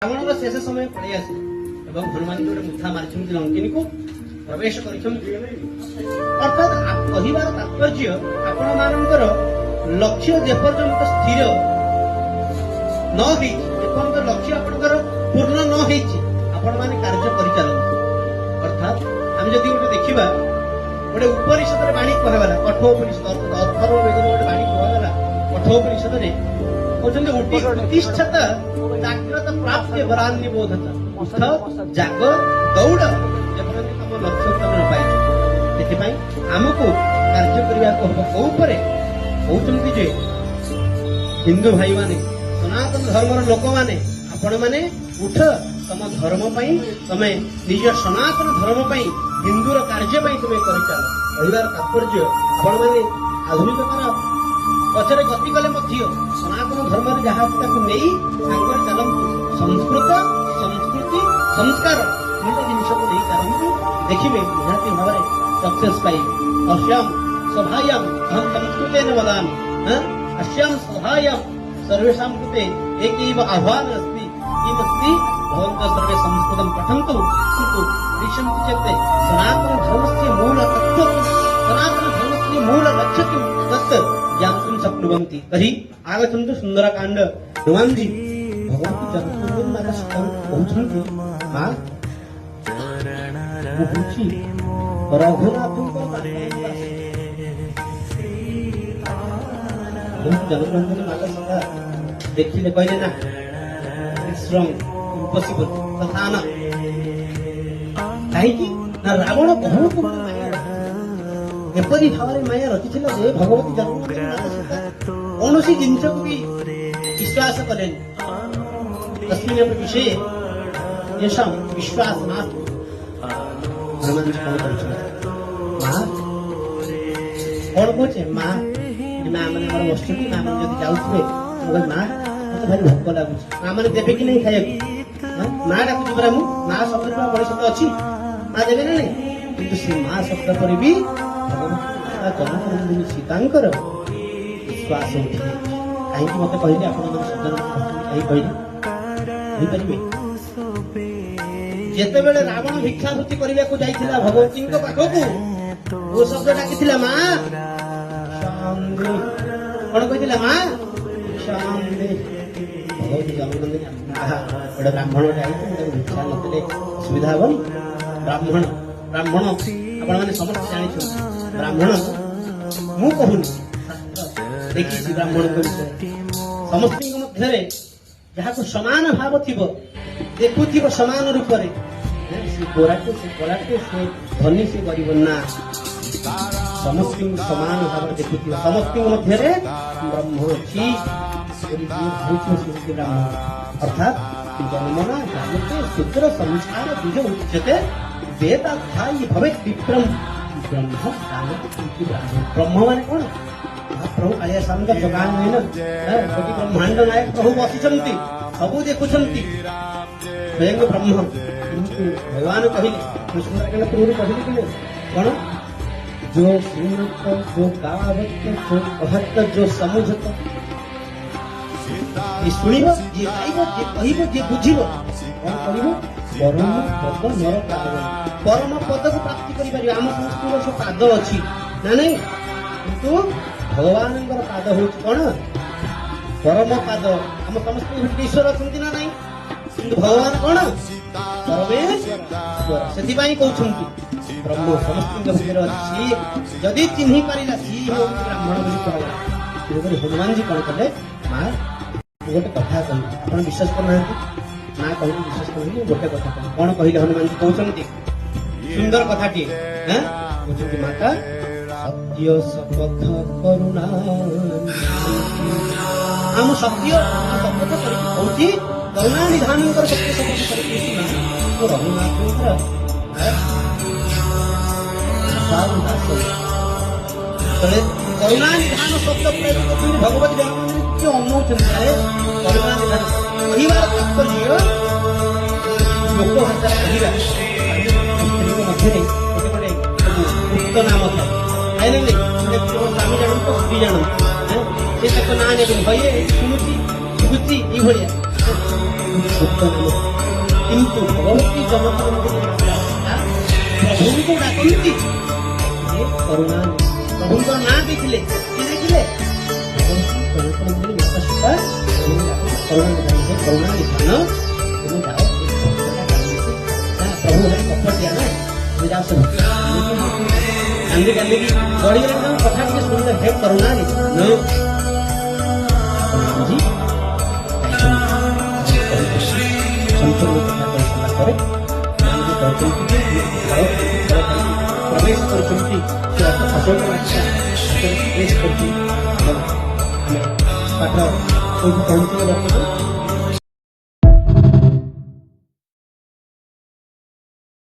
रावण शेष समय पड़े आस हनुमान जी गोटे मुथा मारी लंकिनी को प्रवेश कर अर्थात कहबार तात्पर्य आपण मानकर लक्ष्य जेपर्यंत स्थिर न होपर्यंत लक्ष्य आपंकर पूर्ण न आपण मैंने कार्य परिचालना अर्थात आम जदि गोटे देखा गोटे उपनिषद बाणी कहगला कठोपनिषद अथर्व वेद गोटे बाणी कहगला कठोपनिषद कहते उत्तिष्ठत जाग्रत प्राप्त वरान्य बोधत उठ जाग दौड़ जेपर्यंत तुम लक्ष्य तुम न पाई आमको कार्य करने को कहते जे हिंदू भाई माने सनातन धर्मर लोक माने आपण माने उठ तम धर्म पाई तमे निज सनातन धर्म पाई हिंदूर कार्य पाई तुम कर चल कहबार तात्पर्य आपण माने आधुनिकतार पचरे गति कले सनातन धर्म जहाँ नहीं सांगर चलतु संस्कृत संस्कृति संस्कार तीन जिनस को नहीं चलतु देखिए निहाती भाव में सक्सेस पाई अश्याम सभायाम हम संस्कृतेन वदामि अश्याम सभायाम सर्वेषां कृते एक आह्वान अस्ति किमस्ति भवन्तः सर्वे संस्कृतं पठन्तु किन्तु पश्यन्तु चेत् सनातन धर्मस्य मूल तत्त्वं सनातन धर्मस्य मूल लक्ष्यं तत् ज्ञातुं शक्नुवन्ति तर्हि आगच्छन्तु सुन्दरकाण्ड हनुमान जी भगवती जगन्नाथ माता सीता कहउछन्ति मां रघुनाथ जगन्नाथ माता सीता देखिले कहले ना इट्स रॉन्ग इम्पॉसिबल तथा ना कहीं ना रावण बहुत एपरी भाव में माया रचि भगवती जगन्नाथ कौन सी जिनस को भी विश्वास करें तस्मिन् विषय येषां विश्वास नास्ति हनुमान जी कौन कहे माँ माँ मैंने मोर बसुटी माँ मैंने जब जाऊे माँ मत भारी भोक लगुच माँ मैंने देवे कि नहीं खाया माँ डाकुची परा मु माँ शब्द बड़े शब्द अच्छी माँ देवे ना नहीं किंतु से माँ शब्द पर भी जनक सीतांकर विश्वास उठी कहीं मत कहले आप कहीं कहले जिते बेले रावण भिक्षावृत्ति करने को जाइथिला भगवती पाखक वो शब्द डाकिथिला माँ कौन कही माँ भगवती जगन्नाथ गोटे ब्राह्मण जाइए भिक्षा नकले असुविधा हम ब्राह्मण ब्राह्मण आपण समस्त जानी ब्राह्मण मु कहूनी देखी ब्राह्मण को समस्त मध्य जहाँ को समान भाव थी देखु समान रूप से गोराटे से कलाटे से धनी से गरीब ना समस्त समान भाव देखु समस्त मध्य ब्रह्म अच्छी ब्राह्मण अर्थात जन्मना जागते शूद्र संसार बीज उच्यते वेदाध्यायी भवे विक्रम ब्रह्म ब्रह्म माने कौन प्रभु कालिया सामने जगान नहीं ना कोटि ब्रह्मांड नायक प्रभु बसिचंती सबू देखुचंती स्वयं ब्रह्म किंतु भगवान कहले सुंदरकांड पूर्व कहले कि कौन जो सुनत जो गावत जो कहत जो समुझत ये सुनिब ये गाइब ये कहिब ये बुझिब कौन करिब परम पद नर परम पद को प्राप्ति करि पारि आम संस्कृत से पाद अछि ना नहीं किंतु भगवान पाद हूँ कौन परम पाद आम समस्त ईश्वर अच्छा ना नहीं किंतु भगवान कौन परमेश्वर से कहते ब्रह्म समस्त भितर अच्छी जदि चिन्ह पारा सी ब्राह्मण बोली कहला हनुमान जी कौन कले माँ गोटे कथा कहली आप विश्वास करना माँ कहली विश्वास कर गोटे कथा कह कौन कहले हनुमान जी कहते सुंदर कथाटी कहते माता सत्य शपथ करुणा हम सत्य शपथ करुची करुणा निधान सत्य शपथ कर रघुनाथ करुणा निधान शब्द प्रयोग भगवत जगन्नाथ अनुभव करुणा निधान कहबार तात्पर्य लोक भाषा मध्य गोटे गुप्त नाम था स्वामी जान स्त्री जान से ना ने भय शुणुची शुभुची ये ଛୋଟ ନାମ କିନ୍ତୁ ଭଗବତୀ ଜଗତର ପ୍ରଭୁଙ୍କୁ ଡାକନ୍ତି ଯେ କରୁଣା। ପ୍ରଭୁଙ୍କର ନାଁ ଦେଇଥିଲେ କିଏ ଦେଇଥିଲେ? କରୁଣା ନିଧାନ ତୁମେ ଯାଅ ପ୍ରଭୁ ଭାଇ କପଟିଆ ନା ତୁମେ ଯାଅ ସବୁ କାନ୍ଦି କାନ୍ଦିକି ଗଡ଼ିଗଲେ ତାଙ୍କ କଥା ଟିକେ ଶୁଣିଲେ ହେ କରୁଣା ନିଧାନ ସମ୍ପୂର୍ଣ୍ଣ କଥା କହିସାରିଲା ପରେ କହିଛନ୍ତି ପ୍ରବେଶ କରିଛନ୍ତି ସେ ଅଶୋକ ପ୍ରବେଶ କରୁଛି ଆମେ ପାଠ କୋଉଠି ପହଞ୍ଚିଲେ ବର୍ତ୍ତମାନ